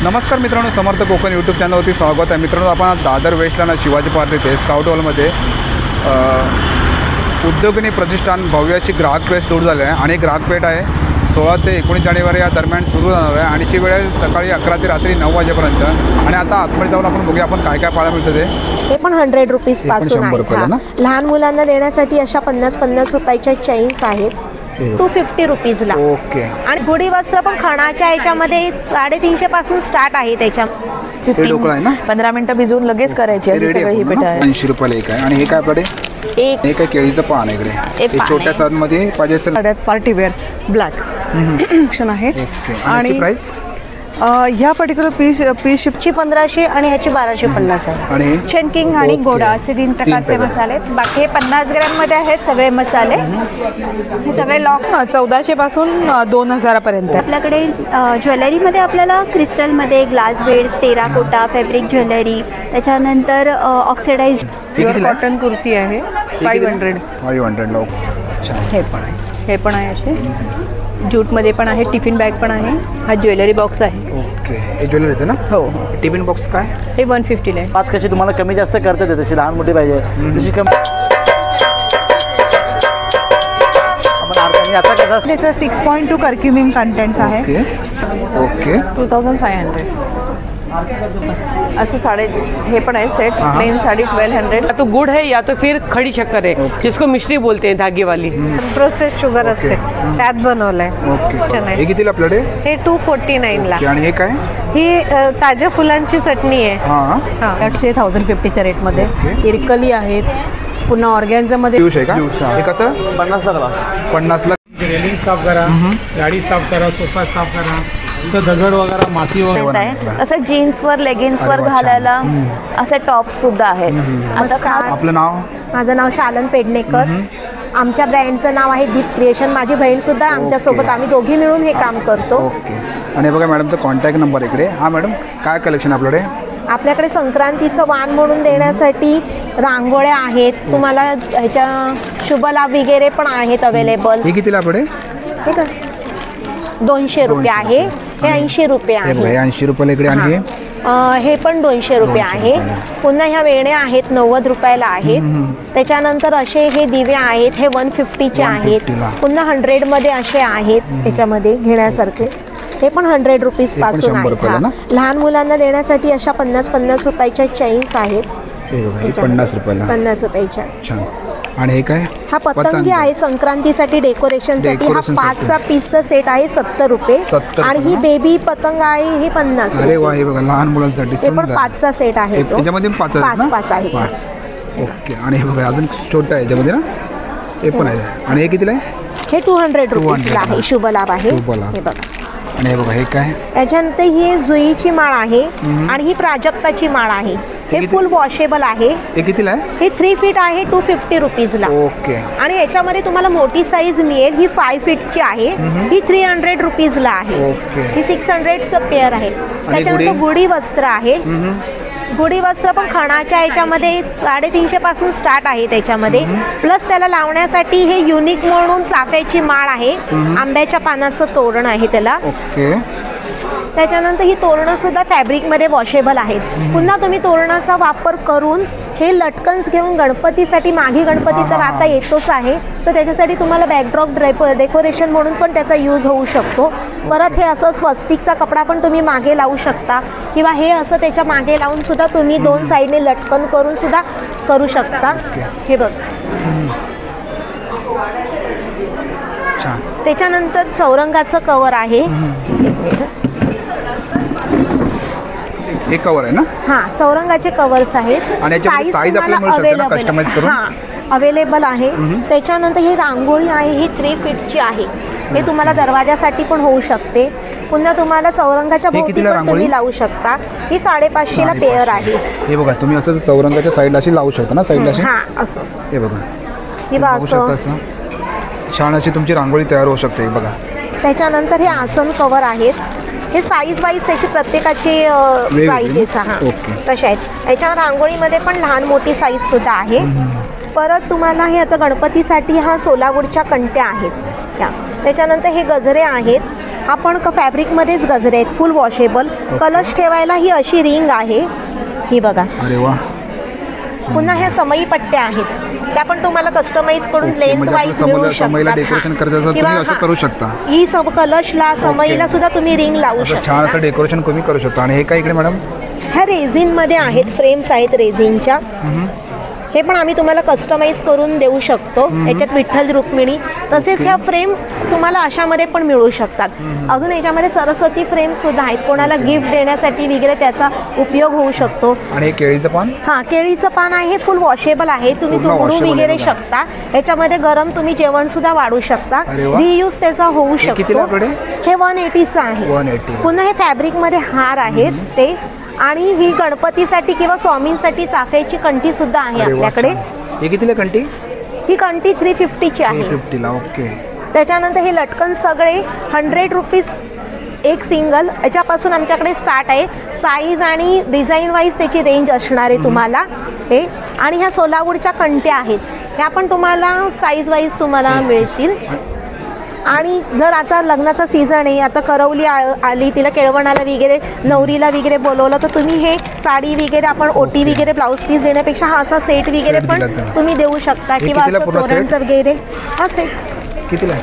नमस्कार मित्रांनो, समर्थ कोकण यूट्यूब चॅनलवरती स्वागत आहे. मित्रांनो, आपण आज दादर वेस्टला ना शिवाजी पार्क येथे स्काउट हॉलमध्ये उद्योगिनी प्रतिष्ठान भव्याची ग्राहक पेठ सुरू झाली आहे आणि ग्राहक पेठ आहे 16 ते 19 जानेवारी या दरम्यान सुरू होणार आहे आणि ती वेळ आहे सकाळी 11 ते रात्री 9 वाजेपर्यंत. आणि आता आतमध्ये जाऊन आपण बघूया आपण काय काय पाहायला मिळतं ते पण 100 रुपीज पासून आहे. लहान मुलांना देण्यासाठी अशा 50-50 रुपयाच्या चेन्स आहेत 250 रुपीजला. ओके. आणि गुढी वस्त्र पण खणाच्या याच्यामध्ये 350 पासून स्टार्ट आहे. त्याच्या 15 मिनिटं भिजवून लगेच करायची आहे सगळी ही पेठ आहे. 80 रुपयाला एक आहे. आणि हे काय आपल्याकडे एक काय केळीचं पान इकडे हे छोट्या साईजमध्ये पाहिजे असेल पार्टी वेअर ब्लॅक ऑप्शन आहे. आणि प्राइस ह्या पर्टिक्युलर पीसची 1500 आणि ह्याची 1250 आहे. आणि शंकिंग आणि गोडा असे 3 प्रकारचे मसाले. बाकी हे 50 ग्रॅममध्ये आहेत सगळे मसाले. हे सगळे लॉक 1400 पासून 2000 पर्यंत. आपल्याकडे ज्वेलरीमध्ये आपल्याला क्रिस्टलमध्ये glass beads, terracotta, fabric jewellery, त्याच्यानंतर ऑक्सिडाइज कॉटन कुर्ती आहे 500 लोक. हे पण आहे असे जूटमध्ये पण आहे. टिफिन बॅग पण आहे. हा ज्वेलरी बॉक्स आहे. ओके. हे ज्वेलरीचं ना? हो. टिफिन बॉक्स काय हे 150 आहे. पाच कशी तुम्हाला कमी जास्त करता येते तशी लहान मोठी पाहिजे तशी कमी. आता कसं 6.2 कर्क्युमिन कंटेंट्स आहे. ओके. 2500 असं साडे हे पण आहे सेट. प्लेन साड़ी 1200. तो गुड़ है या तो फिर खड़ी शक्कर है जिसको मिश्री बोलते हैं धागे वाली. प्रोसेस शुगर असते त्यात बनवलंय. ओके. हे कितीला आपल्याकडे? हे 249 ला. आणि हे काय? ही ताज्या फुलांची चटणी आहे. हां. 1050च्या रेटमध्ये. इरकली आहेत. पुन्हा ऑर्गॅन्झामध्ये पियुष आहे का? हे कसं? 50 ग्लास 50 ला. रेलिंग साफ करा, गाडी साफ करा, सोफा साफ करा, असं दगड वगैरे माती वगैरे. असं जीन्सवर लेगिन्सवर घालायला असे टॉप्स सुद्धा आहेत. आता आपलं नाव? माझं नाव शालन पेडणेकर. आमच्या ब्रँडचं नाव आहे दीप क्रिएशन. माझी बहीण सुद्धा आमच्यासोबत, आम्ही दोघी मिळून हे काम करतो. ओके. आणि बघा मॅडमचा कॉन्टॅक्ट नंबर इकडे. हां मॅडम, काय कलेक्शन आपल्याकडे? आपल्याकडे संक्रांतीचं वाण म्हणून देण्यासाठी रांगोळ्या आहेत. तुम्हाला ह्याच्या शुभलाभ वगैरे पण आहेत अवेलेबल. हे कितीला आपल्याकडे? ठीक आहे. 200 रुपये आहे. हे 80 रुपये आहे. 80 रुपयाला इकडे. आणि हे पण 200 रुपये आहे. पुन्हा ह्या वेण्या आहेत 90 रुपयाला आहेत. त्याच्यानंतर असे हे दिवे आहेत. हे 150चे आहेत. पुन्हा 100 मध्ये असे आहेत त्याच्यामध्ये घेण्यासारखे. हे पण 100 रुपीज पासून आहेत. लहान मुलांना देण्यासाठी अशा 50-50 रुपयाच्या चेन्स आहेत. 50 रुपयाला 50 रुपयाच्या. छान. आणि हे काय? हा पतंगी आहे संक्रांतीसाठी डेकोरेशनसाठी. हा 5चा पीसचा सेट आहे 70 रुपये. आणि ही बेबी पतंग आहे ही 50. अरे वा. हे बघा लहान मुलांसाठी हे पण 5चा सेट आहे. त्याच्यामध्ये 5 आहे. ओके. आणि हे बघा अजून छोटं आहे याच्यामध्ये ना, हे पण आहे. आणि हे कितीला आहे? हे 200 रुपीजला आहे. शुभलाभ आहे. हे बघा. आणि हे बघा हे काय? याच्यानंतर ही जुईची माळ आहे आणि ही प्राजक्ताची माळ आहे. हे फुल वॉशेबल आहे. हे कितीला आहे? हे 3 फीट आहे 250 रुपीजला. ओके. आणि याच्यामध्ये तुम्हाला मोठी साईज मिळेल. ही 5 फीटची आहे. ही 300 रुपीजला आहे. ही 600चं पेअर आहे. त्याच्यानंतर गुढी वस्त्र आहे. गुढी वस्त्र पण खणाच्या याच्यामध्ये 350 पासून स्टार्ट आहे त्याच्यामध्ये. प्लस त्याला लावण्यासाठी हे युनिक म्हणून चाफ्याची माळ आहे. आंब्याच्या पानाचं तोरण आहे त्याला. ओके. त्याच्यानंतर ही तोरणं सुद्धा फॅब्रिकमध्ये वॉशेबल आहेत. पुन्हा तुम्ही तोरणाचा वापर करून हे लटकन्स घेऊन गणपतीसाठी, माघी गणपती तर आता येतोच आहे, तर त्याच्यासाठी तुम्हाला बॅकड्रॉप डेकोरेशन म्हणून पण त्याचा यूज होऊ शकतो. परत हे असं स्वस्तिकचा कपडा पण तुम्ही मागे लावू शकता किंवा हे असं त्याच्या मागे लावून सुद्धा तुम्ही 2 साईडने लटकन करून सुद्धा करू शकता. हे बघ. त्याच्यानंतर चौरंगाचं कवर आहे. हे कवर आहे ना? हां, चौरंगाचे कवर्स आहेत. आणि साईज आपल्याला अवेलेबल कस्टमाइज करून अवेलेबल आहे. त्याच्यानंतर ही रांगोळी आहे. ही 3 फीटची आहे. हे तुम्हाला दरवाजासाठी पण होऊ शकते. पुन्हा तुम्हाला चौरंगाच्या भोवती पण तुम्ही लावू शकता. ही 550ला पेअर आहे. हे बघा तुम्ही असं चौरंगाच्या साईडला अशी लावू शकता ना, साईडला अशी. हां असं. हे बघा किंवा असं छान अशी तुमची रांगोळी तयार होऊ शकते. बघा. त्याच्यानंतर हे आसन कवर आहेत. हे साईज वाईज त्याची प्रत्येकाची प्राइजेस तशा आहेत. याच्या रांगोळीमध्ये पण लहान मोठी साईज सुद्धा आहे. परत तुम्हाला हे आता गणपतीसाठी हा सोलावूडच्या कंट्या आहेत. त्याच्यानंतर हे गजरे आहेत. हा पण फॅब्रिकमध्येच गजरे आहेत, फुल वॉशेबल. कलश ठेवायला ही अशी रिंग आहे, ही बघा. अरे वा. पुन्हा ह्या समई पट्ट्या आहेत, त्या पण तुम्हाला कस्टमाइज करून लेंथ वाईज मिळू समईला डेकोरेशन करायचं असेल तुम्ही असं करू शकता. ही सब कलशला समईला सुद्धा तुम्ही रिंग लावू शकता. छान असं डेकोरेशन तुम्ही करू शकता. आणि हे काय इकडे मॅडम? ह्या रेझिनमध्ये आहेत, फ्रेम्स आहेत रेझिनच्या. हे पण आम्ही तुम्हाला कस्टमाइज करून देऊ शकतो. याच्यात विठ्ठल रुक्मिणी, तसेच ह्या फ्रेम तुम्हाला अशामध्ये पण मिळू शकतात. अजून याच्यामध्ये सरस्वती फ्रेम सुद्धा आहेत, कोणाला गिफ्ट देण्यासाठी वगैरे त्याचा उपयोग होऊ शकतो. आणि हे केळीचं पान? हां, केळीचं पान आहे, हे फुल वॉशेबल आहे, तुम्ही तुकडू वगैरे शकता. याच्यामध्ये गरम तुम्ही जेवण सुद्धा वाढू शकता, रियूज त्याचा होऊ शकतो. हे 180चं आहे. 180. पुन्हा हे फॅब्रिकमध्ये हार आहेत ते. आणि ही गणपतीसाठी किंवा स्वामींसाठी चाफ्याची कंठी सुद्धा आहे आपल्याकडे. हे कितीला कंठी? ही कंठी 350ची आहे. 350ला. ओके. त्याच्यानंतर हे लटकन सगळे 100 रुपीज एक सिंगल. याच्यापासून आमच्याकडे स्टार्ट आहे. साईज आणि डिझाईन वाईज त्याची रेंज असणार आहे तुम्हाला हे. आणि ह्या सोलावूडच्या कंट्या आहेत, ह्या पण तुम्हाला साईज वाईज तुम्हाला मिळतील. आणि जर आता लग्नाचा सीझन आहे, आता करवली आली, तिला केळवणाला वगैरे नवरीला वगैरे बोलवलं, तर तुम्ही हे साडी वगैरे आपण ओटी वगैरे ब्लाऊज पीस देण्यापेक्षा हा असा सेट वगैरे पण तुम्ही देऊ शकता. किंवा असं तोरणचं वगैरे हा सेट कितीला?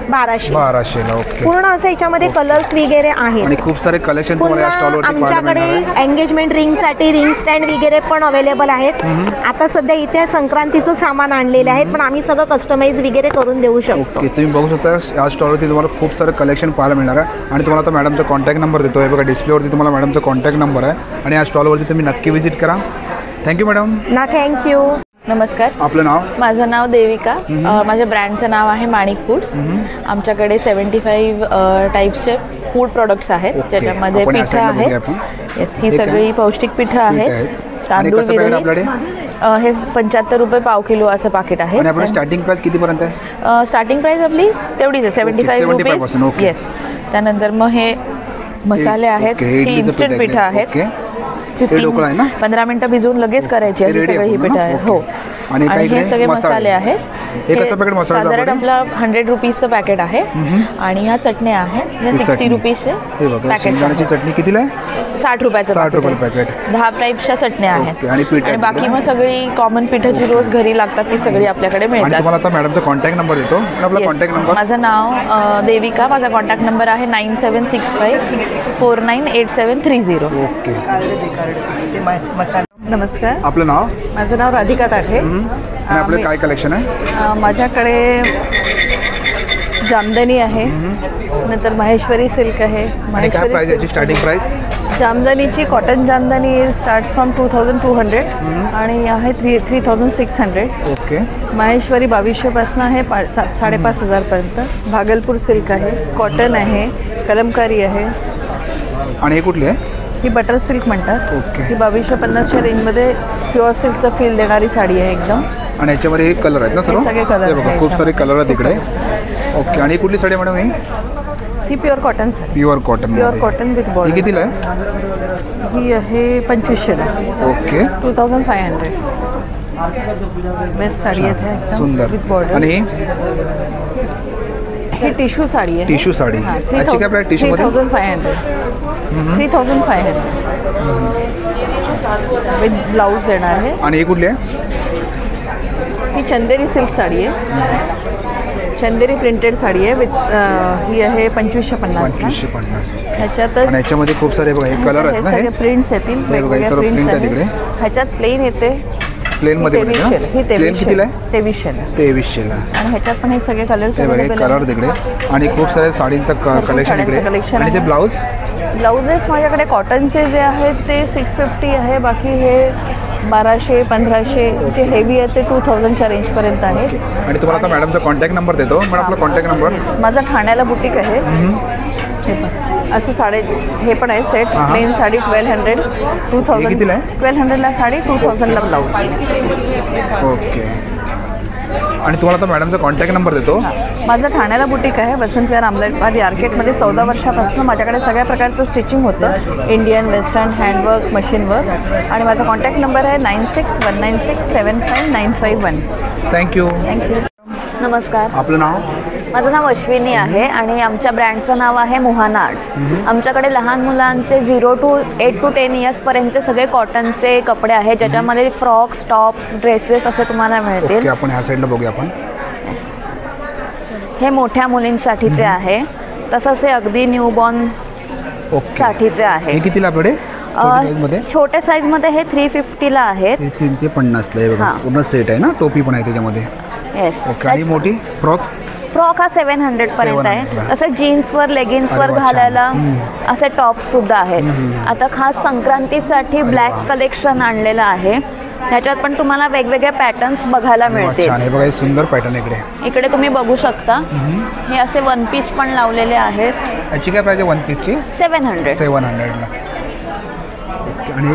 1200. ओके. पूर्ण असं याच्यामध्ये कलर्स वगैरे आहेत. आणि खूप सारे कलेक्शन तुम्हाला या स्टॉलवरती आमच्याकडे एंगेजमेंट रिंगसाठी रिंग स्टँड वगैरे पण अवेलेबल आहेत. आता सध्या इथे संक्रांतीचं सामान आणलेले आहेत, पण आम्ही सगळं कस्टमाइज वगैरे करून देऊ शकतो. तुम्ही बघू शकता या स्टॉलवरती तुम्हाला खूप सारं कलेक्शन पाहायला मिळणार आहे. आणि तुम्हाला आता मॅडमचा कॉन्टॅक्ट नंबर देतो आहे बघा, डिस्प्लेवरती तुम्हाला मॅडमचा कॉन्टॅक्ट नंबर आहे. आणि या स्टॉलवरती तुम्ही नक्की व्हिजिट करा. Thank you madam. थँक्यू. नमस्कार, आपलं नाव? माझं नाव देविका. माझ्या ब्रँडचं नाव आहे माणिक फूड्स. आमच्याकडे 75 टाईप्सचे फूड प्रोडक्ट्स आहेत, ज्याच्यामध्ये पिठं आहेत. येस, ही सगळी पौष्टिक पिठं आहेत. तांदूळ विरहित. हे 75 रुपये पाव किलो असं पाकिट आहे. आणि स्टार्टिंग प्राइस कितीपर्यंत आहे? स्टार्टिंग प्राइस आपली तेवढीच आहे, 75 रुपीज. येस. त्यानंतर मग हे मसाले आहेत, ही इन्स्टंट पिठं आहेत. 15 मिनिटं भिजवून लगेच करायची अशी सगळी ही पिठं आहेत. हो. आणि हे सगळे मसाले आहेत. साधारण आपला 100 रुपीजचं पॅकेट आहे. आणि ह्या चटण्या आहेत, ह्या 60 रुपीजचे पॅकेट. चटणी कितीला आहे? 60 रुपयाचं 60 रुपये पॅकेट. 10 टाईपच्या चटण्या आहेत. आणि बाकी मग सगळी कॉमन पिठं जी रोज घरी लागतात ती सगळी आपल्याकडे मिळतात. तुम्हाला आता मॅडमचा कॉन्टॅक्ट नंबर देतो. आपला कॉन्टॅक्ट नंबर? माझं नाव देविका. माझा कॉन्टॅक्ट नंबर आहे 9765498730. ओके. नमस्कार, आपलं नाव? माझं नाव राधिका ताठे. आणि आपलं काय कलेक्शन आहे? माझ्याकडे जामदानी आहे, नंतर माहेश्वरी सिल्क आहे. काय प्राइस याची स्टार्टिंग प्राइस? जामदानीची कॉटन जामदानी स्टार्ट्स फ्रॉम 2200 आणि आहे 3600. ओके. माहेश्वरी 2200 पासून आहे 5500 पर्यंत. भागलपूर सिल्क आहे, कॉटन आहे, कलमकारी आहे. आणि हे कुठली आहे? ही बटर सिल्क म्हणतात. ओके. ही 2250च्या रेंजमध्ये प्युअर सिल्कचं फील देणारी साडी आहे एकदम. आणि याच्यामध्ये हे कलर आहेत ना सर्व? सगळे कलर बघा, खूप सारे कलर आहेत इकडे. ओके. आणि कुठली साडी मॅडम ही? ही pure cotton sari. Pure cotton with border. ही कितीला आहे? ही आहे 2500ला. ओके. 2500. बेस्ट साडी आहे एकदम सुंदर. With border. आणि ही टिश्यू साडी आहे. टिश्यू साडी. याची काय प्राइस टिश्यू मध्ये? 3500. 3500 विथ ब्लाऊज येणार आहे. आणि ही कुठली आहे? ही चंदेरी सिल्क साडी आहे, चंदेरी प्रिंटेड साडी आहे. विथ ही आहे 2550. 2550. ह्याच्यातच आणि याच्यामध्ये खूप सारे बघा हे कलर आहेत ना, सगळे प्रिंट्स येतील, वेगवेगळे प्रिंट्स आहेत. ह्याच्यात प्लेन येते, प्लेन मध्ये. ही 2300. 2300ला. आणि ह्याच्यात पण हे सगळे कलर्स कलर तिकडे. आणि खूप सारे साडींचं कलेक्शन इकडे. आणि ते ब्लाउजेस माझ्याकडे कॉटनचे जे आहेत ते 650 आहे. बाकी हे 1200, 1500 जे हेवी आहे ते 2000च्या रेंजपर्यंत आहे. आणि तुम्हाला आता मॅडमचा कॉन्टॅक्ट नंबर देतो. मॅडम आपला कॉन्टॅक्ट नंबर? माझा ठाण्याला बुटीक आहे. हे पण असं साडे हे पण आहे सेट. प्लेन साडी 1200. 1200ला साडी, 2000ला ब्लाऊज. ओके. आणि तुम्हाला आता मॅडमचा कॉन्टॅक्ट नंबर देतो. माझं ठाण्याला बुटीक आहे, वसंत विहार आमलेट मार्केटमध्ये. 14 वर्षापासून माझ्याकडे सगळ्या प्रकारचं स्टिचिंग होतं, इंडियन, वेस्टर्न, हँडवर्क, मशीनवर्क. आणि माझा कॉन्टॅक्ट नंबर आहे 9619675951. थँक्यू. नमस्कार, आपलं नाव? माझं नाव अश्विनी आहे आणि आमच्या ब्रँडचं नाव आहे मोहाना आर्ट्स. आमच्याकडे लहान मुलांचे 0 to 8 to 10 इयर्सपर्यंतचे सगळे कॉटनचे कपडे आहेत, ज्याच्यामध्ये फ्रॉक्स, टॉप्स, ड्रेसेस असे तुम्हाला मिळतील. आपण ह्या साईडला बघूया आपण. हे मोठ्या मुलींसाठीचे आहे, तसंच हे अगदी न्यूबॉर्न साठीचे आहे. हे कितीला आपल्याकडे? छोटे साईज मध्ये हे 350 ला आहेत. 350 ला बघा, पूर्ण सेट आहे ना, टोपी पण आहे त्याच्यामध्ये. येस. आणि मोठी फ्रॉक हा 700 पर्यंत आहे. असं जीन्सवर, लेगिन्सवर घालायला असे टॉप्स सुद्धा आहेत. आता खास संक्रांतीसाठी ब्लॅक कलेक्शन आणलेलं आहे. ह्याच्यात पण तुम्हाला वेगवेगळे पॅटर्न्स बघायला मिळतील. हे बघा, सुंदर पॅटर्न इकडे तुम्ही बघू शकता. हे असे 1 पीस पण लावलेले आहेत. याची काय प्राइस आहे 1 पीसची? 700 ला. आणि हे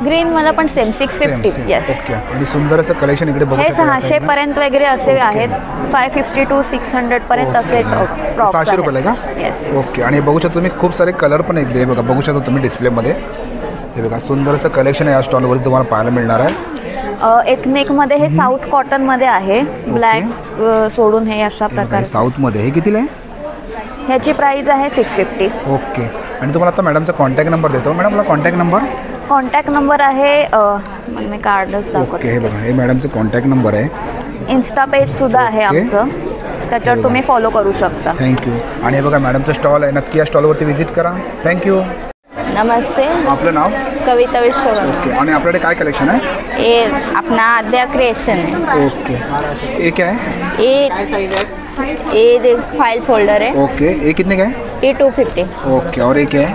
ग्रीन वाला पण सेम 650. येस. ओके. आणि सुंदर असं कलेक्शन इकडे बघू शकता. हे 600 पर्यंत वगैरे असे आहेत. 550 to 600 पर्यंत असे फ्रॉक. 600 रुपयाला का? येस. ओके. आणि बघू शकता तुम्ही खूप सारे कलर पण इकडे बघा, बघू शकता तुम्ही डिस्प्लेमध्ये. हे बघा, सुंदर असं कलेक्शन आहे या स्टॉलवरती तुम्हाला पाहायला मिळणार आहे. एथनिकमध्ये हे साऊथ कॉटनमध्ये आहे. ब्लॅक सोडून हे अशा प्रकारे साऊथमध्ये. हे कितीला आहे? ह्याची प्राइस आहे 650. ओके. आणि तुम्हाला आता मॅडमचा कॉन्टॅक्ट नंबर देतो. मॅडम आपला कॉन्टॅक्ट नंबर आहे, मी कार्डच दाखवते. ओके. हे बघा, हे मॅडमचा कॉन्टॅक्ट नंबर आहे. इन्स्टा पेज सुद्धा आहे आमचं, त्याच्यावर तुम्ही फॉलो करू शकता. थँक्यू. आणि हे बघा, मॅडमचा स्टॉल आहे, नक्की या स्टॉलवरती व्हिजिट करा. थँक्यू. नमस्ते. आपलं नाव? कविता विश्वकर्मा. ओके. आणि आपल्याकडे काय कलेक्शन आहे? ये अपना आद्या क्रिएशन है. ओके. ये क्या है? ये फाइल फोल्डर है. ओके. ये कितने का है? ये 250. ओके. और ये क्या है?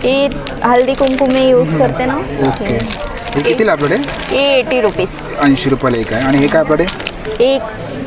ये हल्दी कुमकुम में यूज करते ना. ओके. ये कितीला आपल्याकडे? ये 80 रुपीज. 80 रुपयाला एक आहे. आणि हे काय आपल्याकडे? एक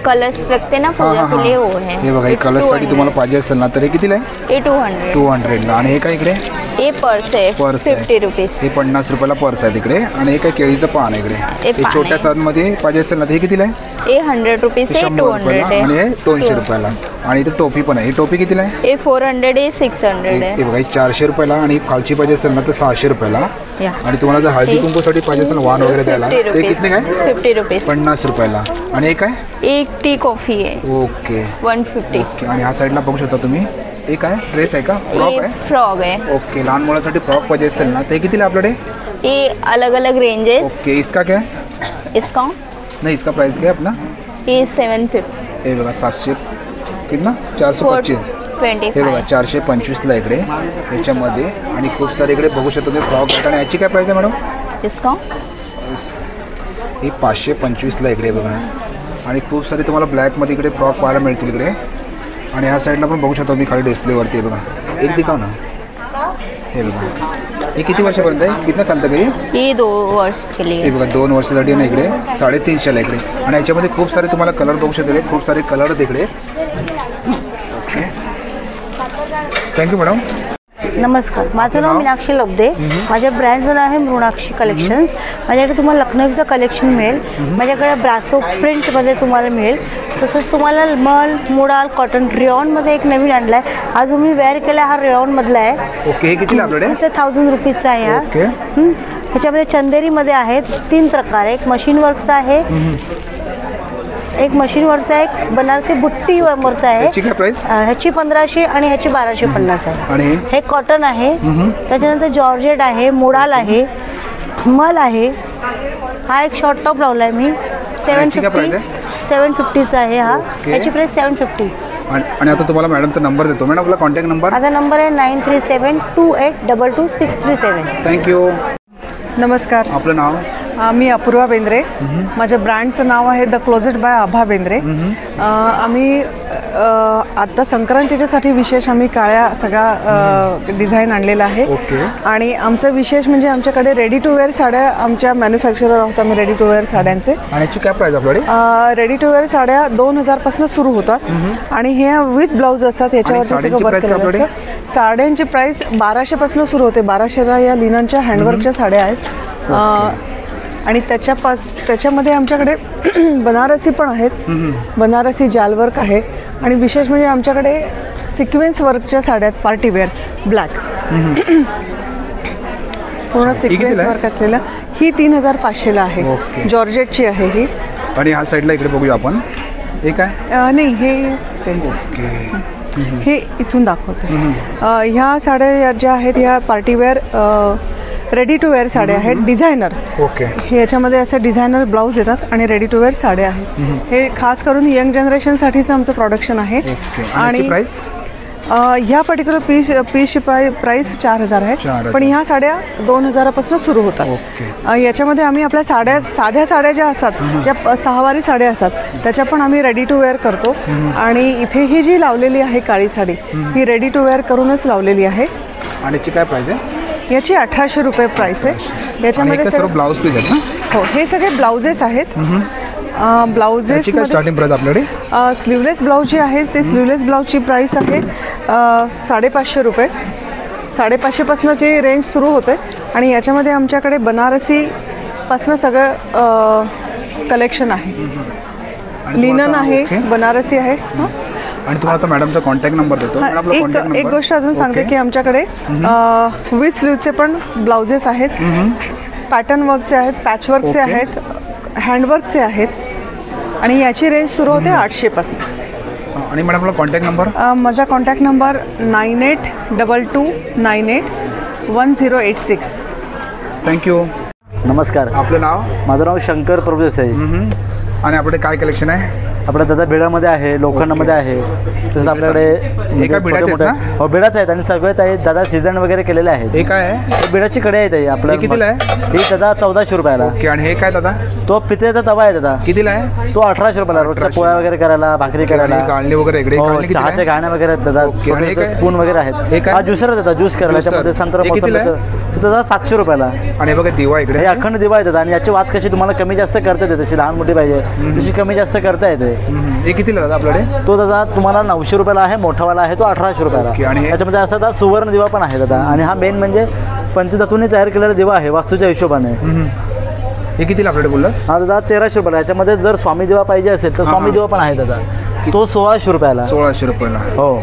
कलश रखते ना पूजा के लिए, वो है. हे बघा, हे कलशसाठी तुम्हाला पाहिजे असेल ना तर हे कितीला आहे? ये 200 ला. आणि हे काय इकडे? ये पर्स है. 50 रुपीज. हे 50 रुपयाला पर्स आहे तिकडे. आणि हे काय केळीचं पान आहे इकडे. हे छोट्या साईजमध्ये पाहिजे असेल ना तर हे कितीला आहे? ये 100 रुपीज है. 200 है. आणि हे 200 रुपयाला. आणि इथे टोपी पण आहे. ही टोपी कितीला आहे? ये 400 है. 600 है. हे बघा, 400 रुपयाला. आणि खालची पाहिजे असेल ना तर 600 रुपयाला. आणि तुम्हाला जर हळदी कुंकूसाठी पाहिजे असेल वाण वगैरे द्यायला ते किती काय? 50 रुपीज. 50 रुपयाला. आणि हे काय? एक टी कॉफी आहे. ओके. 150. ओके. आणि ह्या साईडला बघू शकता तुम्ही. एक आहे ड्रेस आहे का? फ्रॉक आहे? फ्रॉक आहे. ओके. लहान मुलांसाठी फ्रॉक पाहिजे असेल ना ते कितीला आपल्याकडे? ये अलग अलग रेंजेस. ओके. इसका क्या है? इसका नहीं, इसका प्राइस क्या है अपना? ये 750. हे बघा, 700 कितना? 425. हे बघा, 425 ला इकडे याच्यामध्ये. आणि खूप सारे इकडे बघू शकतो तुम्ही फ्रॉक आहेत. आणि याची काय प्राइस आहे मॅडम? डिस्काउंट ही 525 ला इकडे बघा. आणि खूप सारे तुम्हाला ब्लॅकमध्ये इकडे फ्रॉक पाहायला मिळतील इकडे. आणि ह्या साईडला पण बघू शकतो मी खाली डिस्प्लेवरती. बघा, एक दिखाव ना. हे बघा, हे किती वर्षापर्यंत आहे? कितना साल तक आहे? ये 2 वर्ष के लिए. हे बघा, 2 वर्षासाठी ना इकडे 350 ला इकडे. आणि याच्यामध्ये खूप सारे तुम्हाला कलर बघू शकतो. खूप सारे कलर आहेत इकडे. ओके. Thank you madam. नमस्कार, माझं नाव मीनाक्षी लब्धे. माझ्या ब्रँडचं नाव आहे मृणाक्षी कलेक्शन्स. माझ्याकडे तुम्हाला लखनवीचं कलेक्शन मिळेल. माझ्याकडे ब्रासो प्रिंटमध्ये तुम्हाला मिळेल. तसंच तुम्हाला मल, मोडाल, कॉटन, रेयॉनमध्ये एक नवीन आणला आहे. हा जो मी वेअर केला हा रेयॉनमधला आहे. ओके. हे कितीला आपल्याकडे? ह्याचं 1000 रुपीजचा आहे हा. ओके. ह्याच्यामध्ये चंदेरीमध्ये आहेत 3 प्रकार. एक मशीन वर्कचा आहे, एक मशीन वर्कचा आहे, एक बनारसी बुट्टी वरचा आहे. ह्याची काय प्राइस? ह्याची 1500 आणि ह्याची 1250 आहे. आणि हे कॉटन आहे. त्याच्यानंतर जॉर्जेट आहे, मोडाल आहे, मल आहे. हा एक शॉर्ट टॉप लावला आहे मी. 750चा आहे हा. ह्याची प्राइस 750. आणि आता तुम्हाला मॅडमचा नंबर देतो. मॅडम आपला कॉन्टॅक्ट नंबर? माझा नंबर आहे 9372822637. थँक्यू. नमस्कार. आपलं नाव? मी अपूर्वा बेंद्रे. माझ्या ब्रँडचं नाव आहे द क्लोजेट बाय आभा बेंद्रे. आम्ही आत्ता संक्रांतीच्यासाठी विशेष आम्ही काळ्या सगळ्या डिझाईन आणलेला आहे. आणि आमचं विशेष म्हणजे आमच्याकडे रेडी टू वेअर साड्या आमच्या मॅन्युफॅक्चरर आहोत आम्ही रेडी टू वेअर साड्यांचे. आणि याची काय प्राइस आपल्याकडे? रेडी टू वेअर साड्या 2000 पासून सुरू होतात. आणि हे विथ ब्लाऊज असतात. याच्यावरती सगळं वर्क केलेलं असतं. साड्यांची प्राइस 1200 पासून सुरू होते. 1200 या लिननच्या हँडवर्कच्या साड्या आहेत. आणि त्याच्यामध्ये आमच्याकडे बनारसी पण आहेत. बनारसी जाल वर्क आहे. आणि विशेष म्हणजे आमच्याकडे सिक्वेन्स वर्कच्या साड्या आहेत. पार्टी वेअर ब्लॅक पूर्ण सिक्वेन्स वर्क असलेलं. ही 3500 ला आहे. जॉर्जेटची आहे ही. आणि ह्या साईडला इकडे बघूया आपण. हे काय? नाही, हे त्यांचं. हे इथून दाखवते. ह्या साड्या ज्या आहेत ह्या पार्टीवेअर रेडी टू वेअर साड्या आहेत, डिझायनर. ओके. हे याच्यामध्ये असं डिझायनर ब्लाऊज येतात आणि रेडी टू वेअर साड्या आहेत. हे खास करून यंग जनरेशनसाठीचं आमचं प्रोडक्शन आहे. आणि प्राइस ह्या पर्टिक्युलर पीसची प्राईस 4000 आहे, पण ह्या साड्या 2000पासून सुरू होतात. याच्यामध्ये आम्ही आपल्या साध्या साड्या ज्या असतात, ज्या सहावारी साड्या असतात, त्याच्या पण आम्ही रेडी टू वेअर करतो. आणि इथे ही जी लावलेली आहे काळी साडी, ही रेडी टू वेअर करूनच लावलेली आहे. आणि याची काय प्राइस आहे? याची 1800 रुपये प्राइस आहे. याच्यामध्ये सर्व ब्लाऊज पीस आहेत ना? हो, हे सगळे ब्लाउजेस आहेत. ब्लाउजेस स्टार्टिंग प्राइस आपल्याकडे स्लीवलेस ब्लाऊज जे आहे ते स्लीवलेस ब्लाऊजची प्राइस आहे 550 रुपये. 550पासूनची रेंज सुरू होते. आणि याच्यामध्ये आमच्याकडे बनारसीपासनं सगळं कलेक्शन आहे. लिनन आहे, बनारसी आहे. आणि तुम्हाला आता मॅडमचा कॉन्टॅक्ट नंबर देतो. एक गोष्ट अजून सांगते की आमच्याकडे विथ स्लीवचे पण ब्लाउजेस आहेत, पॅटर्न वर्कचे आहेत, पॅचवर्कचे आहेत, हँडवर्कचे आहेत. आणि याची रेंज सुरू होते 800पासून. आणि मॅडम आपला कॉन्टॅक्ट नंबर? माझा कॉन्टॅक्ट नंबर 9822981086. थँक्यू. नमस्कार. आपलं नाव? माझं नाव शंकर प्रभुदेसाई. आणि आपल्याकडे काय कलेक्शन आहे? आपल्या दादा बेडामध्ये आहे, लोखंडामध्ये आहे. तसंच आपल्याकडे एका बेडाचे आहेत. हो, बेडाच आहेत आणि सगळेच आहेत दादा. सीझन वगैरे केलेले आहेत. हे काय आहे? बेडाची कडे आहेत आपल्या. कितीला आहे? हे दादा 1400 रुपयाला. आणि हे काय दादा? तो पितळेचा तवा आहे दादा. कितीला आहे? तो 1800 रुपयाला. रोजच्या पोळ्या वगैरे करायला, भाकरी करायला, गाळणी वगैरे इकडे. चहाच्या गाण्या वगैरे आहेत दादा. स्पून वगैरे आहेत. हा ज्युसर आहे दादा, ज्यूस करायला. त्याच्यामध्ये संत्रा दादा 700 रुपयाला. आणि बघा दिवा इकडे, हे अखंड दिवा आहे दादा. आणि याची वात कशी तुम्हाला कमी जास्त करता येते, तशी लहान मोठी पाहिजे तशी कमी जास्त करता येते. हे कितीला दादा आपल्याकडे? तो दादा तुम्हाला 900 रुपयाला आहे. मोठावाला आहे तो 1800 रुपयाला. आणि त्याच्यामध्ये असा दादा सुवर्ण दिवा पण आहे दादा. आणि हा मेन म्हणजे पंचधातूने तयार केलेला दिवा आहे वास्तूच्या हिशोबाने. हे कितीला आपल्याकडे बोलला? हा दादा 1300 रुपयाला. याच्यामध्ये जर स्वामी दिवा पाहिजे असेल तर स्वामी दिवा पण आहे दादा. तो 1600 रुपयाला. 1600 रुपयाला. हो.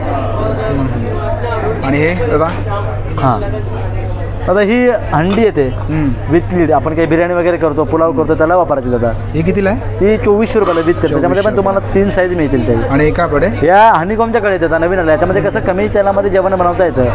आणि हे दादा? हां दादा ही हंडी येते विथ लीड. आपण काही बिर्याणी वगैरे करतो, पुलाव करतो, त्याला वापरायची दादा. हे कितीला आहे? ती 2400 रुपयाला विथ तेल. त्याच्यामध्ये पण तुम्हाला 3 साईज मिळतील त्याची. आणि एका आपल्याकडे या हनीकॉमच्या कडे येतात नवीन आल्या. याच्यामध्ये कसं कमी तेलामध्ये जेवण बनवता येतं.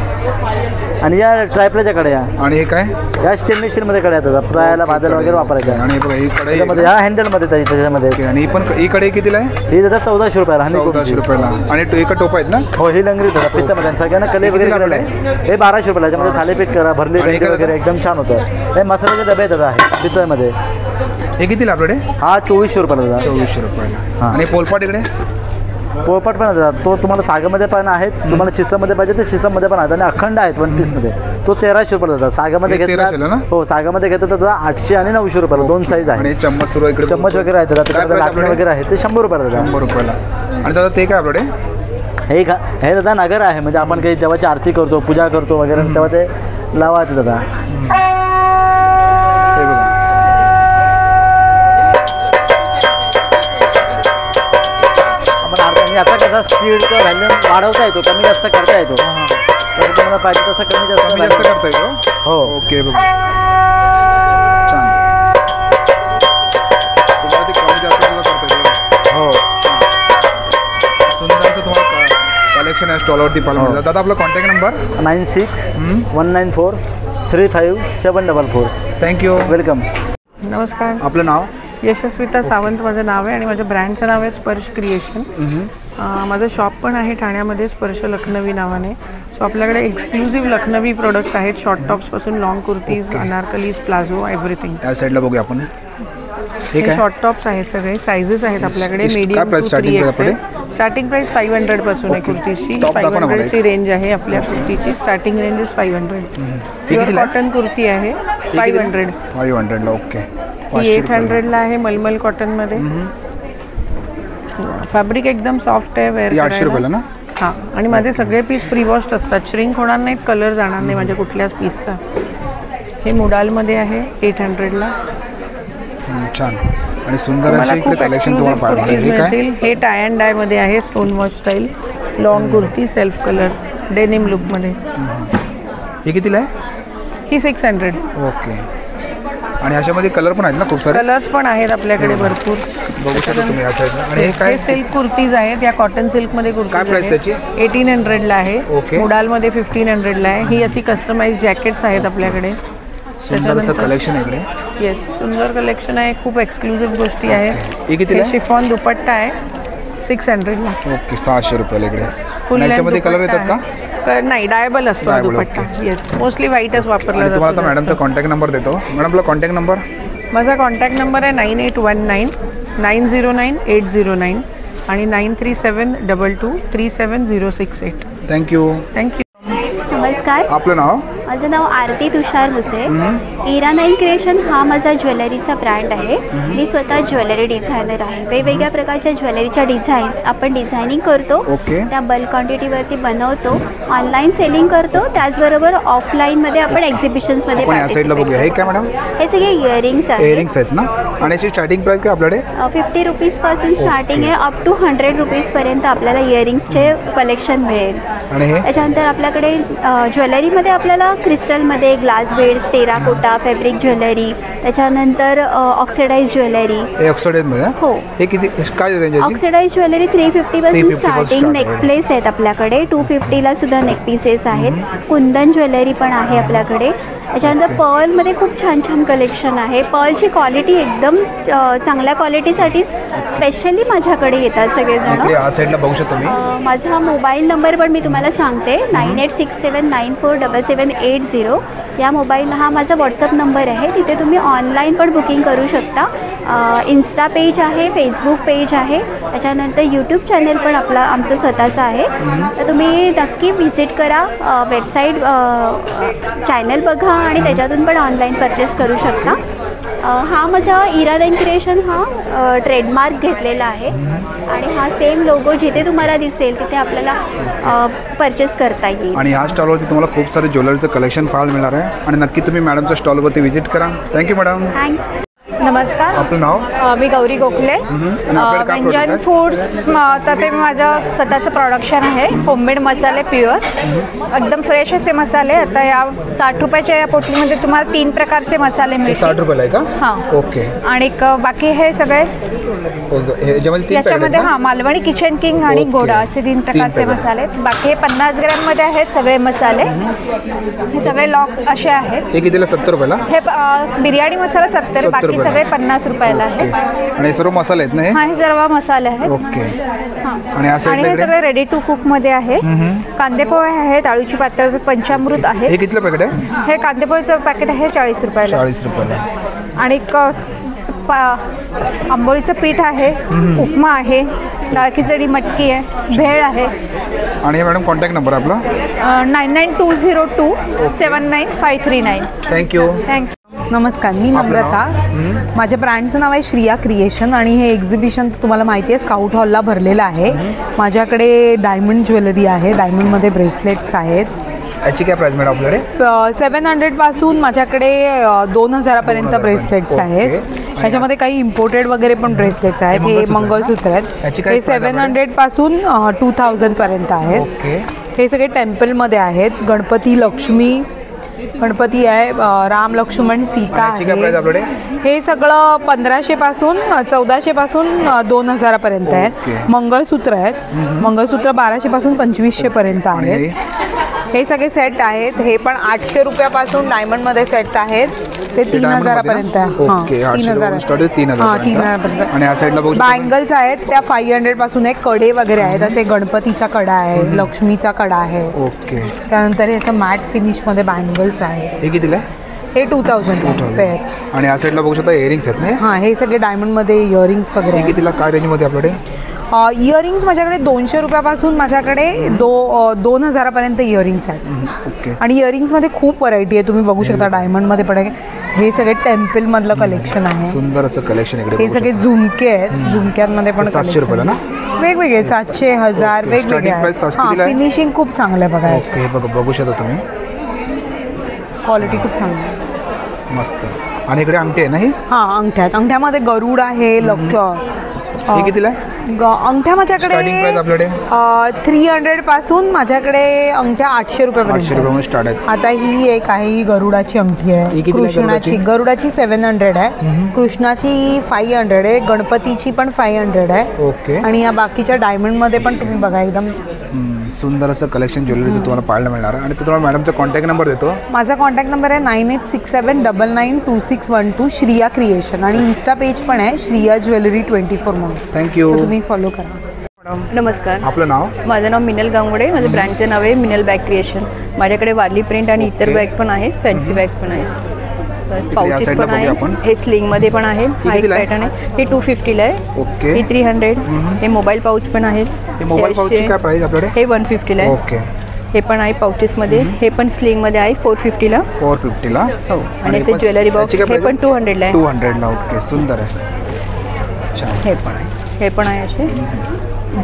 आणि या ट्रायप्लेच्या कडे या. आणि हे काय? या स्टेनलेस स्टीलमध्ये कडे येतात फ्रायला, भाजायला वगैरे वापरायच्या. आणि बघा ही कढई या हँडलमध्ये त्याच्यामध्ये. आणि पण ही कढई कितीला आहे? ही दादा 1400 रुपयाला. 1400 रुपयाला. आणि एका टोप आहेत ना? हो, ही लंगरी दादा पित्तामध्ये. सगळ्यांना कले वगैरे केलेलं आहे. हे 1200 रुपयाला. याच्यामध्ये थालीपीठ करा, भरली वगैरे एकदम छान होतं. हे मसाल्याचे डबे दादा आहे पितळमध्ये. हे कितीला आपल्याकडे? हा 2400 रुपयाला दादा. 2400 रुपयाला. आणि पोलपाट इकडे? पोळपाट पण दादा तो तुम्हाला सागामध्ये पण आहेत. तुम्हाला शिसामध्ये पाहिजे तर शिसामध्ये पण आहेत. आणि अखंड आहेत 1 पीसमध्ये. तो 1300 रुपयाला दादा. सागामध्ये घेतला हो, सागामध्ये घेतलं तर दादा 800 आणि 900 रुपयाला. 2 साईज आहे. आणि चम्मच सुरू इकडे, चम्मच वगैरे आहेत दादा. लाकडी वगैरे आहे ते 100 रुपयाला दादा. 100 रुपयाला. आणि दादा ते काय आपल्याकडे? हे दादा नगर आहे. म्हणजे आपण काही देवाची आरती करतो, पूजा करतो वगैरे, तेव्हा ते लावायचं दादा. आता कसा स्पीडचा व्हॅल्यूम वाढवता येतो, कमी जास्त करता येतो. तर तुम्हाला पाहिजे तसं कमी जास्त करता येतो. हो. ओके बघा छान. तुम्हाला ते कमी जास्त करता येतो. हो. सुंदर असं तुम्हाला कलेक्शन आहे स्टॉलवरती पाहायला मिळतं. दादा आपला कॉन्टॅक्ट नंबर? 96194744. थँक्यू. वेलकम. नमस्कार. आपलं नाव? यशस्विता सावंत माझं नाव आहे. आणि माझ्या ब्रँडचं नाव आहे स्पर्श क्रिएशन. माझं शॉप पण आहे ठाण्यामध्ये स्पर्श लखनवी नावाने. सो आपल्याकडे एक्सक्लुझिव्ह लखनवी प्रोडक्ट आहेत. शॉर्ट टॉप्सपासून long kurtis, Anarkalis, palazzo, everything. या साईडला बघूया आपण. हे शॉर्ट टॉप्स आहेत सगळे. साईजेस आहेत आपल्याकडे medium to 3XL. Starting price 500 पासून आहे कुर्तीची. 500ची रेंज आहे आपल्या कुर्तीची. Starting range is 500. Pure cotton kurti आहे 500 ला. ओके. ही 800 ला आहे मलमल कॉटनमध्ये. फॅब्रिक एकदम सॉफ्ट आहे. वेअर 800 रुपयाला ना? हां. आणि माझे सगळे पीस प्रीवॉश्ड असतात. श्रिंक होणार नाहीत, कलर जाणार नाही माझ्या कुठल्याच पीसचा. हे मुडालमध्ये आहे 800 ला. छान आणि सुंदर अशी कलेक्शन तुम्हाला पाहायला मिळेल. हे टाय अँड डाय मध्ये आहे. Stone wash style long kurti, self colour, denim लुकमध्ये. हे कितीला आहे? ही 600. ओके. आणि ह्याच्यामध्ये कलर पण आहेत ना खूप सारे? कलर्स पण आहेत आपल्याकडे भरपूर. बघू शकता तुम्ही या साईडला. आणि हे काय सिल्क कुर्तीज आहेत, या कॉटन सिल्क मध्ये कुर्ती. काय प्राइस त्याची? 1800 ला आहे. मुडाल मध्ये 1500 ला आहे. ही अशी कस्टमाइज जॅकेट्स आहेत आपल्याकडे. सुंदर असं कलेक्शन आहे इकडे. येस, सुंदर कलेक्शन आहे, खूप एक्सक्लुझिव्ह गोष्टी आहेत. हे कितीला आहे? शिफॉन दुपट्टा आहे 600 ला. ओके, 600 रुपयाला इकडे. फुल याच्यामध्ये कलर येतात का? नाही, डायबल असतो दुपट्टा. येस, मोस्टली व्हाईटच वापरला जातो. तुम्हाला आता मॅडमचा कॉन्टॅक्ट नंबर देतो. मॅडम आपला कॉन्टॅक्ट नंबर? माझा कॉन्टॅक्ट नंबर आहे 9819 909 809 आणि 9372237068. थँक्यू. थँक्यू. नमस्कार, आपलं नाव? माझं नाव आरती तुषार मुसे. इरा नाईन क्रिएशन हा माझा ज्वेलरीचा ब्रँड आहे. मी स्वतः ज्वेलरी डिझायनर आहे. वेगवेगळ्या प्रकारच्या ज्वेलरीच्या डिझाईन्स आपण डिझायनिंग करतो, त्या बल्क क्वांटिटीवरती बनवतो, ऑनलाईन सेलिंग करतो, त्याचबरोबर ऑफलाईनमध्ये आपण एक्झिबिशन्समध्ये हे काय मॅडम? हे सगळे इयरिंग्स आहेत. इयरिंग्स आहेत ना? आणि याची स्टार्टिंग प्राइस काय आपल्याकडे? 50 रुपीजपासून स्टार्टिंग आहे, अप टू 100 रुपीजपर्यंत आपल्याला इयरिंग्सचे कलेक्शन मिळेल. आणि त्याच्यानंतर आपल्याकडे ज्वेलरीमध्ये आपल्याला क्रिस्टलमध्ये glass beads, terracotta, fabric jewellery, त्याच्यानंतर ऑक्सिडाइज ज्वेलरी. ऑक्सिडाइजमध्ये? हो. हे किती काय रेंज आहे? ऑक्सिडाइज ज्वेलरी 350 पासून स्टार्टिंग नेकप्लेस आहेत आपल्याकडे. 250 ला सुद्धा नेक पीसेस आहेत. कुंदन ज्वेलरी पण आहे आपल्याकडे. त्याच्यानंतर पर्लमध्ये खूप छान छान कलेक्शन आहे. पर्लची क्वालिटी एकदम चांगल्या क्वालिटीसाठी स्पेशली माझ्याकडे येतात सगळेजण. या साईडला बघू शकतो मी. माझा मोबाईल नंबर पण मी तुम्हाला सांगते, 9867947780. या मोबाईल हा माझा व्हॉट्सअप नंबर आहे. तिथे तुम्ही ऑनलाईन पण बुकिंग करू शकता. इन्स्टा पेज आहे, फेसबुक पेज आहे, त्याच्यानंतर यूट्यूब चॅनल पण आमचं स्वतःचं आहे. तर तुम्ही नक्की व्हिजिट करा, वेबसाईट चॅनल बघा आणि त्याच्यातून पण ऑनलाईन परचेस करू शकता. हा माझा इरा नाईन क्रिएशन हा ट्रेडमार्क घेतलेला आहे आणि हा सेम लोगो जिथे तुम्हाला दिसेल तिथे आपल्याला परचेस करता येईल. आणि या स्टॉलवरती तुम्हाला खूप सारे ज्वेलरीचं कलेक्शन पाहायला मिळणार आहे आणि नक्की तुम्ही मॅडमच्या स्टॉलवरती व्हिजिट करा. Thank you madam. थँक्स. नमस्कार, आपलं नाव? मी गौरी गोखले. व्यंजन फूड्स तर ते माझं स्वतःचं प्रोडक्शन आहे. होममेड मसाले प्युअर, एकदम फ्रेश असे मसाले. आता या 60 रुपयाच्या या पोटलीमध्ये तुम्हाला 3 प्रकारचे मसाले मिळतील. 60 रुपयाला आहे का? हां. ओके. आणि बाकी हे सगळे याच्यामध्ये मालवणी किचन किंग आणि गोडा असे 3 प्रकारचे मसाले. बाकी हे 50 ग्रॅममध्ये आहेत सगळे मसाले. हे सगळे लॉक्स असे आहेत. हे कितीला? 70 रुपयाला. हे बिर्याणी मसाला 70, बाकी सगळे 50 रुपयाला आहे. आणि सर्व मसाले आहेत ना? हा, हे सर्व मसाले आहेत. ओके. आणि हे सगळे रेडी टू कुक मध्ये आहे. कांदे पोहे आहेत, आळूची पातळ, पंचामृत आहे. हे कितीला पॅकेट आहे? हे कांदे पोहेचं पॅकेट आहे 40 रुपयाला. 40 रुपयाला. आणि आंबोळीचं पीठ आहे, उपमा आहे, डाळ खिचडी मटकी आहे, भेळ आहे. आणि मॅडम कॉन्टॅक्ट नंबर आपला? 9920279539. थँक्यू. थँक्यू. नमस्कार, मी नम्रता. माझ्या ब्रँडचं नाव आहे श्रिया क्रिएशन आणि हे एक्झिबिशन तुम्हाला माहिती आहे स्काउट हॉलला भरलेलं आहे. माझ्याकडे डायमंड ज्वेलरी आहे, डायमंडमध्ये ब्रेसलेट्स आहेत. याची काय प्राइस मॅडम आपल्याकडे? 700 पासून माझ्याकडे 2000 पर्यंत ब्रेसलेट्स आहेत. ह्याच्यामध्ये काही इम्पोर्टेड वगैरे पण ब्रेसलेट्स आहेत. हे मंगळसूत्र आहेत. हे 700 पासून 2000 पर्यंत आहेत. हे सगळे टेम्पलमध्ये आहेत. गणपती, लक्ष्मी, गणपती आहे, राम, लक्ष्मण, सीता आहे. हे सगळं 1500 पासून 1400 पासून 2000 पर्यंत आहेत. मंगळसूत्र आहेत. मंगळसूत्र 1200 पासून 2500 पर्यंत आहेत. हे सगळे सेट आहेत. हे पण 800 रुपयापासून डायमंडमध्ये सेट आहेत. ते 3000 पर्यंत. 3000. बँगल्स आहेत त्या 500 पासून. एक कडे वगैरे आहेत. असे गणपतीचा कडा आहे, लक्ष्मीचा कडा आहे. ओके. त्यानंतर हे असं मॅट फिनिश मध्ये बँगल्स आहेत. हे कितीला? हे 2000 पेअर. आणि या साईडला बघू शकता इयरिंग्स आहेत ना? हां, हे सगळे डायमंडमध्ये इयरिंग्स वगैरे. कितीला, काय रेंजमध्ये आपल्याकडे? इयरिंग्स माझ्याकडे 200 रुपयापासून माझ्याकडे 2000 पर्यंत इयरिंग्स आहेत. ओके. आणि इयरिंग्समध्ये खूप व्हरायटी आहे. तुम्ही बघू शकता डायमंडमध्ये पण हे सगळे टेम्पल मधलं कलेक्शन आहे. सुंदर असं कलेक्शन इकडे. हे सगळे झुमके आहेत. झुमक्यांमध्ये पण 700 रुपयाला ना? वेगवेगळे 700, 1000 वेगवेगळे. फिनिशिंग खूप चांगलं आहे बघा. ओके. बघू शकता तुम्ही, क्वालिटी खूप चांगली आहे. मस्त. आणि इकडे अंगठी आहे ना? ही? हां, अंगठ्यात. अंगठ्यामध्ये गरुड आहे. हे कितीला आहे? अंगठ्या माझ्याकडे 300 पासून माझ्याकडे अंगठ्या 800 रुपये स्टार्ट आहेत. आता ही एक आहे, ही गरुडाची अंगठी आहे. कृष्णाची, गरुडाची 700 आहे, कृष्णाची 500 आहे, गणपतीची पण 500 आहे. ओके. आणि या बाकीच्या डायमंड मध्ये पण तुम्ही बघा एकदम सुंदर असं कलेक्शन ज्वेलरीचं तुम्हाला पाहायला मिळणार आहे. आणि तुम्हाला मॅडमचा कॉन्टॅक्ट नंबर देतो. माझा कॉन्टॅक्ट नंबर आहे 9867992612 श्रिया क्रिएशन. आणि इन्स्टा पेज पण आहे श्रिया ज्वेलरी 24 म्हणून. थँक्यू. तुम्ही फॉलो करा. नमस्कार. आपलं नाव? माझं नाव मिनल गांगुडे. माझं ब्रँडचं नाव आहे मिनल बॅग क्रिएशन. माझ्याकडे वारली प्रिंट आणि इतर बॅग पण आहेत, फॅन्सी बॅग पण आहेत, पाउचेस पण आहे. हे स्लिंगमध्ये पण आहे. हा एक पॅटर्न आहे, हे 250ला आहे. ओके. हे 300. हे मोबाईल पाऊच पण आहेत. मोबाईल पाऊचची काय प्राइस आपल्याकडे? हे 150ला आहे. ओके. हे पण आहे पाउचेसमध्ये. हे पण स्लिंगमध्ये आहे 450ला. 450ला. हो. आणि याचे ज्वेलरी बॉक्स हे पण 200ला आहे. 200ला. ओके, सुंदर आहे. हे पण आहे, हे पण आहे असे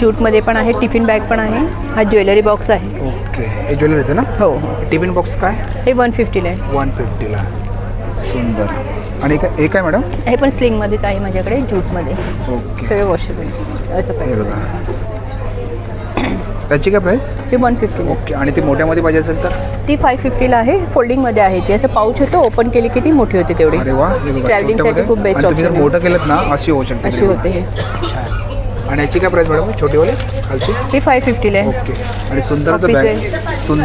जूटमध्ये पण आहे. टिफिन बॅग पण आहे. हा ज्वेलरी बॉक्स आहे. ओके. हे ज्वेलरीचं ना? हो. टिफिन बॉक्स काय? हे 150ला आहे. 150ला. सुंदर. आणि एक आहे मॅडम? हे पण स्लिंगमध्येच आहे माझ्याकडे, जूटमध्ये. ओके. सगळे वॉशेबल असं पाहिजे. त्याची काय प्राइस? ती 150. ओके. आणि ती मोठ्यामध्ये पाहिजे असेल तर? ती 550ला आहे. फोल्डिंगमध्ये आहे ती. असं पाऊच होतं, ओपन केली की ती मोठी होते तेवढी. अरे वा. ट्रॅव्हलिंगसाठी खूप बेस्ट ऑप्शन आहे. मोठं केलं ना अशी होऊ शकते. अशी होते हे. आणि याची काय प्राइस मॅडम छोटीवाली खालची? ही 550ला आहे. ओके. आणि सुंदर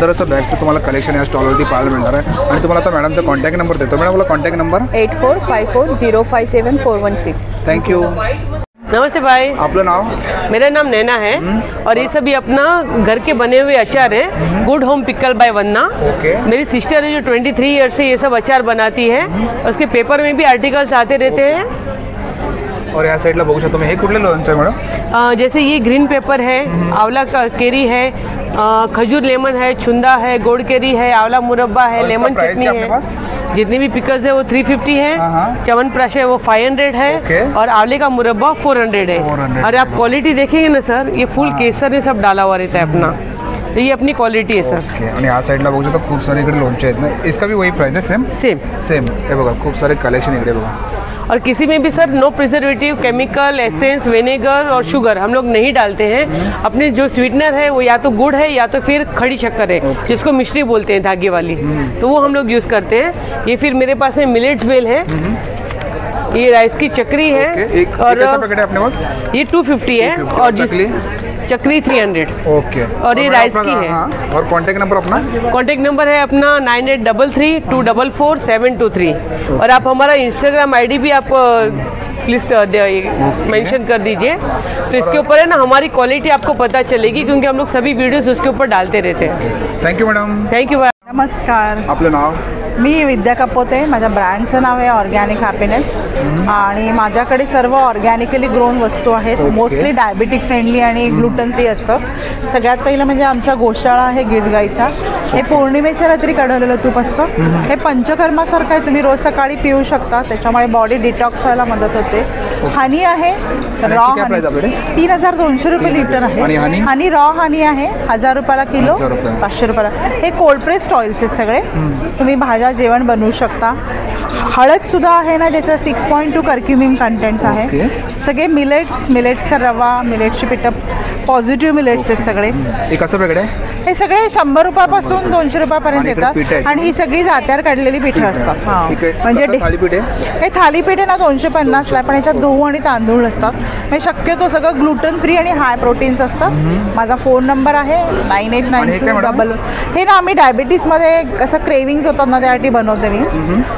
असं बॅगचं तुम्हाला कलेक्शन या स्टॉलवरती पाहायला मिळणार आहे. आणि तुम्हाला आता मॅडमचा कॉन्टॅक्ट नंबर देतो. मॅडम आपला कॉन्टॅक्ट नंबर? 8454057416. Thank you. नमस्ते भाई. आपलं नाव? मेरा नाम नैना है और ये सभी अपना घर के बने हुए अचार है. गुड होम पिकल बाय वन्ना. मेरी सिस्टर है जो 23 ईयर्स से ये सब अचार बनाती है. उसके पेपर में भी आर्टिकल्स आते रहते हैं. और या साइडला बघू शकतो. हे कुठले लोणचं आहे मॅडम? जैसे ये ग्रीन पेपर है, आंवला का केरी है, खजूर लेमन है, छुंदा है, गोड़ केरी है, आंवला मुरब्बा है, लेमन चटनी है. जितने भी पिकल्स है वो 350 है. च्यवनप्राश है वो 500 है. और आंवले का मुरब्बा 400 है. और आप क्वालिटी देखेंगे ना सर, ये फुल केसर ने सब डाला हुआ रहता है अपना. ये अपनी क्वालिटी है सर. आणि या साइडला बघू शकतो खूप सारे इकडे लोणचे आहेत ना. इसका भी वही प्राइस है? सेम. हे बघा खूप सारे कलेक्शन इकडे बघा. और किसी में भी sir no preservative, chemical, essence, vinegar और शुगर हम लोग नहीं डालते हैं. अपने जो स्वीटनर है वो या तो गुड़ है या तो फिर खड़ी शक्कर है, जिसको मिश्री बोलते हैं धागे वाली, तो वो हम लोग यूज़ करते हैं. ये फिर मेरे पास में मिलेट्स बेल है. ये राइस की चक्री है. और पैकेट है अपने पास? ये 250 है. और चक्री 300. ओके. और ये राइस की है. और कांटेक्ट नंबर अपना? कांटेक्ट नंबर है अपना 9833244723. और आप हमारा इंस्टाग्राम आईडी भी आप प्लीज़ मेंशन कर दीजिए. तो इसके ऊपर है ना हमारी क्वालिटी आपको पता चलेगी, क्योंकि हम लोग सभी वीडियोस उसके ऊपर डालते रहते हैं. Thank you madam. थँक्यू. नमस्कार. आपलं नाव? मी विद्या कपोते. माझ्या ब्रँडचं नाव आहे ऑर्गॅनिक हॅपीनेस. आणि माझ्याकडे सर्व ऑर्गॅनिकली ग्रोन वस्तू आहेत. मोस्टली डायबिटिक फ्रेंडली आणि ग्लुटन फ्री असतं. सगळ्यात पहिलं म्हणजे आमचा गोशाळा आहे गिरगाईचा. हे पौर्णिमेच्या रात्री काढवलेलं तूप असतं. हे पंचकर्मासारखं आहे, तुम्ही रोज सकाळी पिऊ शकता. त्याच्यामुळे बॉडी डिटॉक्स व्हायला मदत होते. हनी आहे रॉ हनी, 3200 रुपये लिटर आहे. हनी रॉ हनी आहे 1000 रुपयाला किलो, 500 रुपयाला. हे कोल्ड प्रेस्ड ऑइल्स आहेत सगळे. तुम्ही भाज्या जेवण बनवू शकता. हळद सुद्धा आहे ना, ज्याचं 6.2 कर्क्युमिन कंटेंट्स आहे. सगळे मिलेट्सचा रवा, मिलेट्सची पिठं, पॉझिटिव्ह मिलेट्स आहेत सगळे. हे कसं वेगळे? हे सगळे 100 रुपयापासून 200 रुपयापर्यंत येतात. आणि ही सगळी जात्यावर काढलेली पिठं असतात. म्हणजे हे थालीपीठ आहे ना 250ला, पण याच्यात गहू आणि तांदूळ असतात. म्हणजे शक्यतो सगळं ग्लुटन फ्री आणि हाय प्रोटीन्स असतात. माझा फोन नंबर आहे 9892 हे ना आम्ही डायबिटीसमध्ये कसं क्रेविंग्स होतात ना त्यासाठी बनवते मी.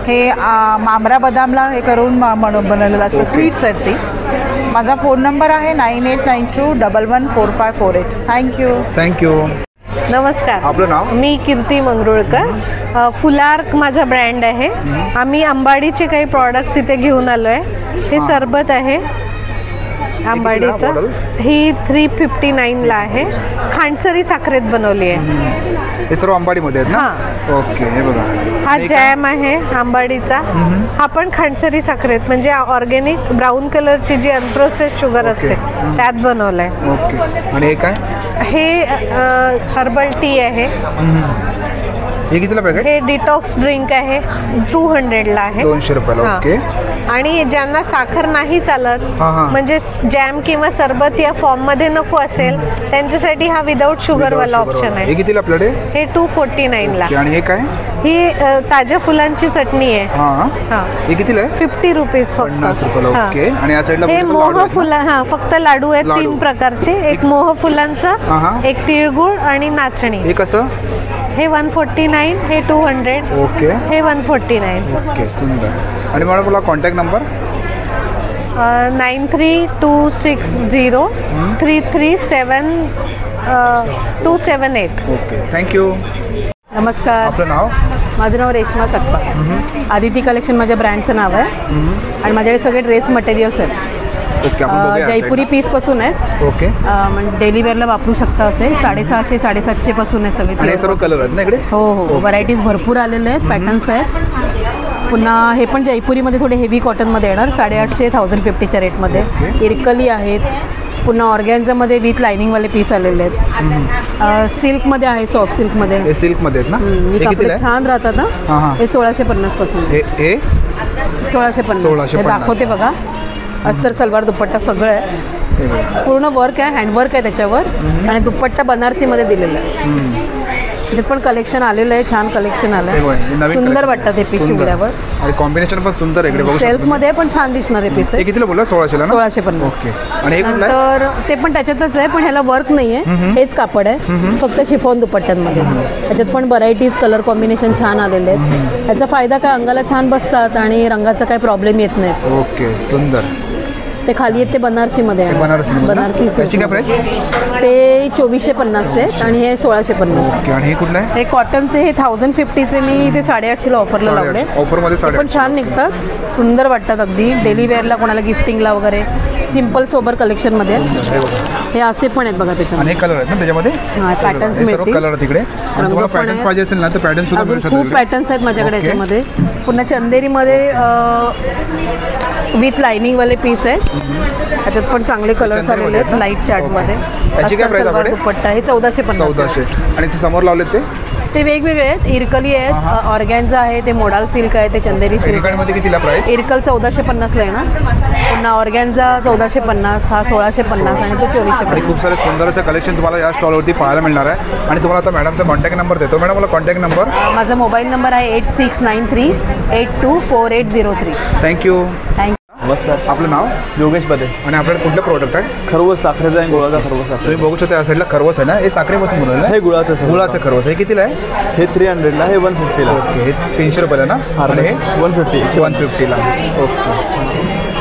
हे मामरा बदामला हे करून बनवलेलं असतं. स्वीट्स आहेत ती. माझा फोन नंबर आहे 9892114548. थँक्यू. नमस्कार. आपलं नाव? मी कीर्ती मंगरुळकर. फुलार्क माझा ब्रँड आहे. आम्ही अंबाडीचे काही प्रॉडक्ट्स इथे घेऊन आलो आहे. हे सरबत आहे आंबाडीचं. ही 359ला आहे. खांडसरी साखरेत बनवली आहे. हे सर्व आंबाडीमध्ये आहेत ना? ओके. हे बघा हा जॅम आहे आंबाडीचा. हा पण खांडसरी साखरेत, म्हणजे ऑर्गॅनिक ब्राऊन कलरची जी अनप्रोसेस्ड शुगर असते त्यात बनवलंय. ओके. आणि हे काय? हे हर्बल टी आहे. हे कितीला पॅकेट? हे डिटॉक्स ड्रिंक आहे, 200ला आहे. 200 रुपयाला. ओके. आणि ज्यांना साखर नाही चालत, म्हणजे जॅम किंवा सरबत या फॉर्म मध्ये नको असेल, त्यांच्यासाठी हा विदाउट शुगर वाला ऑप्शन आहे. हे कितीला आपल्याकडे? हे 249ला. आणि हे काय? ही ताज्या फुलांची चटणी आहे. हे कितीला आहे? 50 रुपीज फक्त. 50 रुपयाला. ओके. आणि या साईडला हे मोह फुला, फक्त लाडू आहेत 3 प्रकारचे. एक मोह फुलांचा, एक तिळगुळ आणि नाचणी. हे कसं? हे 149, हे 200. ओके. हे 149. ओके, सुंदर. आणि मॅडम मला कॉन्टॅक्ट नंबर? 9326033728. Okay, thank you. नमस्कार. आपलं नाव? माझं नाव रेश्मा सकपाळ. आदिती कलेक्शन माझ्या ब्रँडचं नाव आहे. आणि माझ्याकडे सगळे ड्रेस मटेरियल्स आहेत. ओके. जयपुरी पीसपासून आहेत. ओके. म्हणजे डेली वेअरला वापरू शकता असे. 650 750 पासून आहे सगळे. आणि सर्व कलर आहेत ना इकडे? हो हो, व्हरायटीज भरपूर आलेले आहेत, पॅटर्न्स आहेत. पुन्हा हे पण जयपुरीमध्ये थोडे हेवी कॉटनमध्ये येणार, 850 1050च्या रेटमध्ये. इरकली आहेत. पुन्हा ऑर्गॅन्झामध्ये विथ लाइनिंगवाले पीस आलेले आहेत. सिल्कमध्ये आहे, सॉफ्ट सिल्कमध्ये. हे सिल्कमध्ये आहेत ना? हे कपडे छान राहतात ना. हे 1650 पासून. हे 1650 दाखवते बघा. अस्तर सलवार दुपट्टा सगळं आहे. पूर्ण वर्क आहे, हँडवर्क आहे त्याच्यावर. आणि दुपट्टा बनारसीमध्ये दिलेला आहे. त्याच्यात पण कलेक्शन आलेलं आहे, छान कलेक्शन आलं आहे. सुंदर वाटतात हे पीस शिवल्यावर. आणि कॉम्बिनेशन पण सुंदर आहे. इकडे सेल्फ मध्ये पण छान दिसणार आहे पीस. हे कितीला बोलला? 1600ला ना? 1650. ओके. आणि हे कुठलं आहे? तर ते पण त्याच्यातच आहे, पण ह्याला वर्क नाही आहे. हेच कापड आहे, फक्त शिफॉन दुपट्ट्यांमध्ये. त्याच्यात पण व्हरायटीज, कलर कॉम्बिनेशन छान आलेले आहेत. याचा फायदा काय, अंगाला छान बसतात आणि रंगाचा काही प्रॉब्लेम येत नाही. ओके, सुंदर. ते खाली आहेत ते बनारसीमध्ये आहे. बनारसी काय प्राइस? ते 2450 आहेत आणि हे 1650. आणि हे कुठलं आहे? हे कॉटनचे, हे 1050चे. मी ते 850ला ऑफरला लावले. ऑफरमध्ये पण छान निघतात, सुंदर वाटतात अगदी डेली वेअरला, कोणाला गिफ्टिंगला वगैरे. सिम्पल सोबर कलेक्शनमध्ये हे असे पण आहेत बघा त्याच्यामध्ये. आणि कलर आहेत ना त्याच्यामध्ये? पॅटर्न्स मिळतील. कलर तिकडे. तुम्हाला पॅटर्न पाहिजे असेल ना तर पॅटर्न सुद्धा मिळू शकतात. खूप पॅटर्न्स आहेत माझ्याकडे याच्यामध्ये. पुन्हा चंदेरीमध्ये विथ लाइनिंगवाले पीस आहेत. त्याच्यात पण चांगले कलर्स आलेले आहेत लाईट चार्टमध्ये. त्याची काय प्राइस आहे? दुपट्टा हे 1450. 1400. आणि ते समोर लावले ते वेगवेगळे आहेत. इरकली आहेत, ऑर्गॅन्झा आहे, ते मोडाल सिल्क आहे, ते चंदेरी सिल्क. मध्ये कितीला प्राइस? इरकल 1450ला येणार. पुन्हा ऑर्गॅन्झा 1450, हा 1650 आणि तो 2450. आणि खूप सारे सुंदर असं कलेक्शन तुम्हाला या स्टॉलवरती पाहायला मिळणार आहे. आणि तुम्हाला आता मॅडमचा कॉन्टॅक्ट नंबर देतो. मॅडम मला कॉन्टॅक्ट नंबर? माझा मोबाईल नंबर आहे 8693824803. थँक्यू. नमस्कार. आपलं नाव? योगेश बदे. आणि आपल्याकडे कुठलं प्रोडक्ट आहे? खरवस साखरेचा आहे, गुळाचा खरवस आहे. तुम्ही बघू शकता या साईडला खरवस आहे ना, हे साखरेपासून बनवलं आहे? हे गुळाचं. गुळाचं खरवस. हे कितीला आहे? हे 300ला, हे 150ला. ओके. हे 300 रुपयाला ना? आणि हे 150ला. ओके.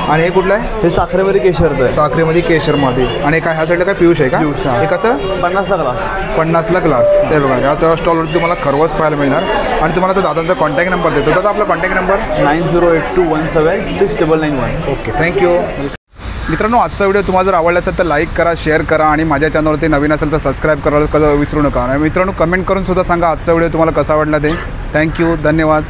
आणि हे कुठलं आहे? हे साखरेमध्ये केशरचं आहे. साखरेमध्ये केशरमध्ये. आणि काय ह्या साईडला काय पियुष आहे का? पियुष. हे कसं? 50ला ग्लास. 50ला ग्लास. ते बघा या स्टॉलवरती तुम्हाला खरवस पाहायला मिळणार. आणि तुम्हाला तो दादांचा कॉन्टॅक्ट नंबर देतो. दादा आपला कॉन्टॅक्ट नंबर? 9082176991. Okay, thank you. मित्रांनो, आजचा व्हिडिओ तुम्हाला जर आवडला असेल तर लाईक करा, शेअर करा आणि माझ्या चॅनलवरती नवीन असेल तर सबस्क्राईब करायला विसरू नका. आणि मित्रांनो, कमेंट करून सुद्धा सांगा आजचा व्हिडिओ तुम्हाला कसा आवडला ते. थँक्यू, धन्यवाद.